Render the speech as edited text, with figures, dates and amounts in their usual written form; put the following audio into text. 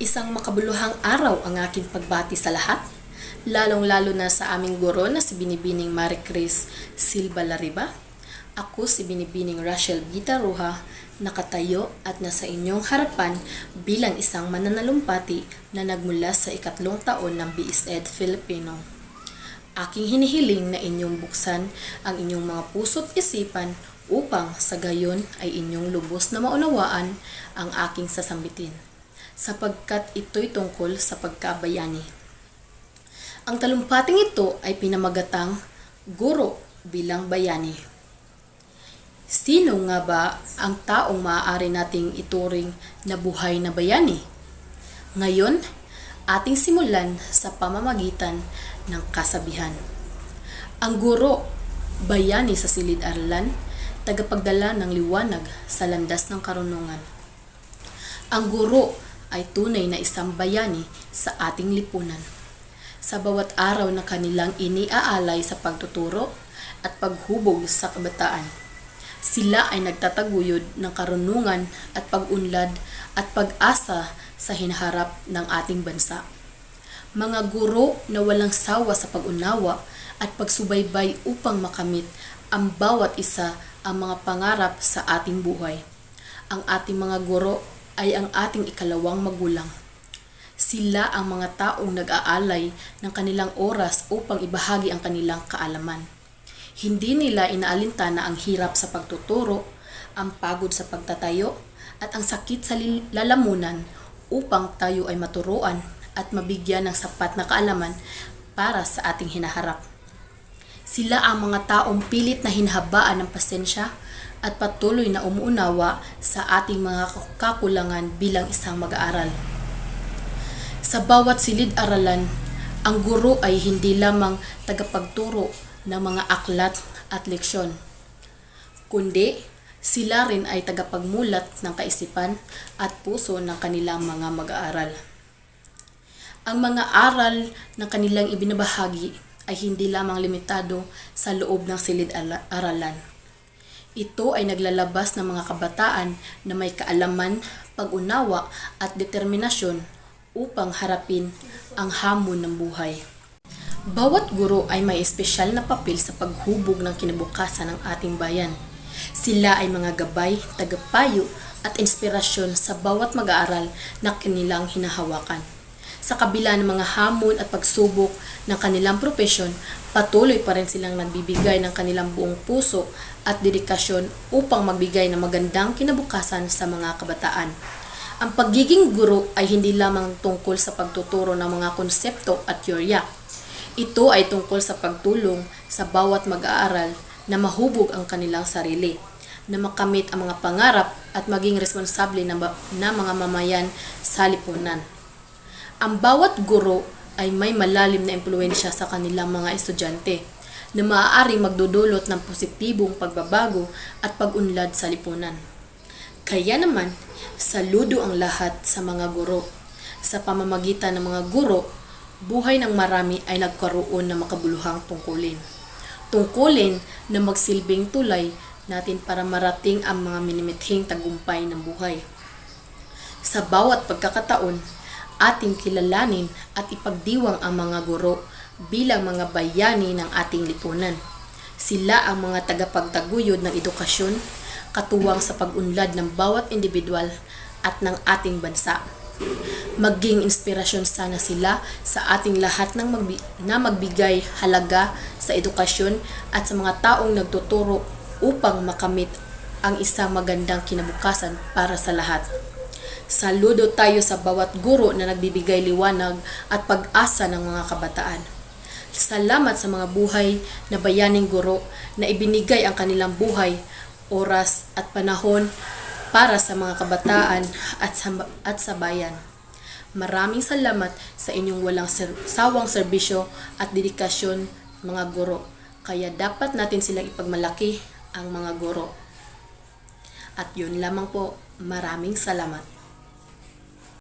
Isang makabuluhang araw ang aking pagbati sa lahat, lalong-lalo na sa aming guro na si Binibining Marie Chris Silva Lariba. Ako si Binibining Rachel Gita Ruha, nakatayo at nasa inyong harapan bilang isang mananalumpati na nagmula sa ikatlong taon ng BSED Filipino. Aking hinihiling na inyong buksan ang inyong mga puso't isipan upang sa gayon ay inyong lubos na maunawaan ang aking sasambitin, sapagkat ito'y tungkol sa pagkabayani. Ang talumpating ito ay pinamagatang Guro bilang Bayani. Sino nga ba ang taong maaari nating ituring na buhay na bayani? Ngayon, ating simulan sa pamamagitan ng kasabihan. Ang guro, bayani sa silid-aralan, tagapagdala ng liwanag sa landas ng karunungan. Ang guro ay tunay na isang bayani sa ating lipunan. Sa bawat araw na kanilang iniaalay sa pagtuturo at paghubog sa kabataan, sila ay nagtataguyod ng karunungan at pag-unlad at pag-asa sa hinaharap ng ating bansa. Mga guro na walang sawa sa pag-unawa at pagsubaybay upang makamit ang bawat isa ang mga pangarap sa ating buhay. Ang ating mga guro ay ang ating ikalawang magulang. Sila ang mga taong nag-aalay ng kanilang oras upang ibahagi ang kanilang kaalaman. Hindi nila inaalintana ang hirap sa pagtuturo, ang pagod sa pagtatayo, at ang sakit sa lalamunan upang tayo ay maturuan at mabigyan ng sapat na kaalaman para sa ating hinaharap. Sila ang mga taong pilit na hinahabaan ng pasensya at patuloy na umuunawa sa ating mga kakulangan bilang isang mag-aaral. Sa bawat silid-aralan, ang guro ay hindi lamang tagapagturo ng mga aklat at leksyon, kundi sila rin ay tagapagmulat ng kaisipan at puso ng kanilang mga mag-aaral. Ang mga aral ng kanilang ibinabahagi ay hindi lamang limitado sa loob ng silid-aralan. Ito ay naglalabas ng mga kabataan na may kaalaman, pag-unawa at determinasyon upang harapin ang hamon ng buhay. Bawat guro ay may espesyal na papel sa paghubog ng kinabukasan ng ating bayan. Sila ay mga gabay, tagapayo at inspirasyon sa bawat mag-aaral na kanilang hinahawakan. Sa kabila ng mga hamon at pagsubok ng kanilang propesyon, patuloy pa rin silang nagbibigay ng kanilang buong puso at dedikasyon upang magbigay ng magandang kinabukasan sa mga kabataan. Ang pagiging guro ay hindi lamang tungkol sa pagtuturo ng mga konsepto at teorya. Ito ay tungkol sa pagtulong sa bawat mag-aaral na mahubog ang kanilang sarili, na makamit ang mga pangarap at maging responsable na mga mamayan sa lipunan. Ang bawat guro ay may malalim na impluwensya sa kanilang mga estudyante na maaaring magdudulot ng positibong pagbabago at pag-unlad sa lipunan. Kaya naman, saludo ang lahat sa mga guro. Sa pamamagitan ng mga guro, buhay ng marami ay nagkaroon ng makabuluhang tungkulin. Tungkulin na magsilbing tulay natin para marating ang mga minimithing tagumpay ng buhay. Sa bawat pagkakataon, ating kilalanin at ipagdiwang ang mga guro bilang mga bayani ng ating lipunan. Sila ang mga tagapagtaguyod ng edukasyon, katuwang sa pag-unlad ng bawat individual at ng ating bansa. Maging inspirasyon sana sila sa ating lahat na magbigay halaga sa edukasyon at sa mga taong nagtuturo upang makamit ang isang magandang kinabukasan para sa lahat. Saludo tayo sa bawat guro na nagbibigay liwanag at pag-asa ng mga kabataan. Salamat sa mga buhay na bayaning guro na ibinigay ang kanilang buhay, oras at panahon para sa mga kabataan at sa bayan. Maraming salamat sa inyong walang sawang serbisyo at dedikasyon, mga guro. Kaya dapat natin silang ipagmalaki ang mga guro. At yun lamang po, maraming salamat.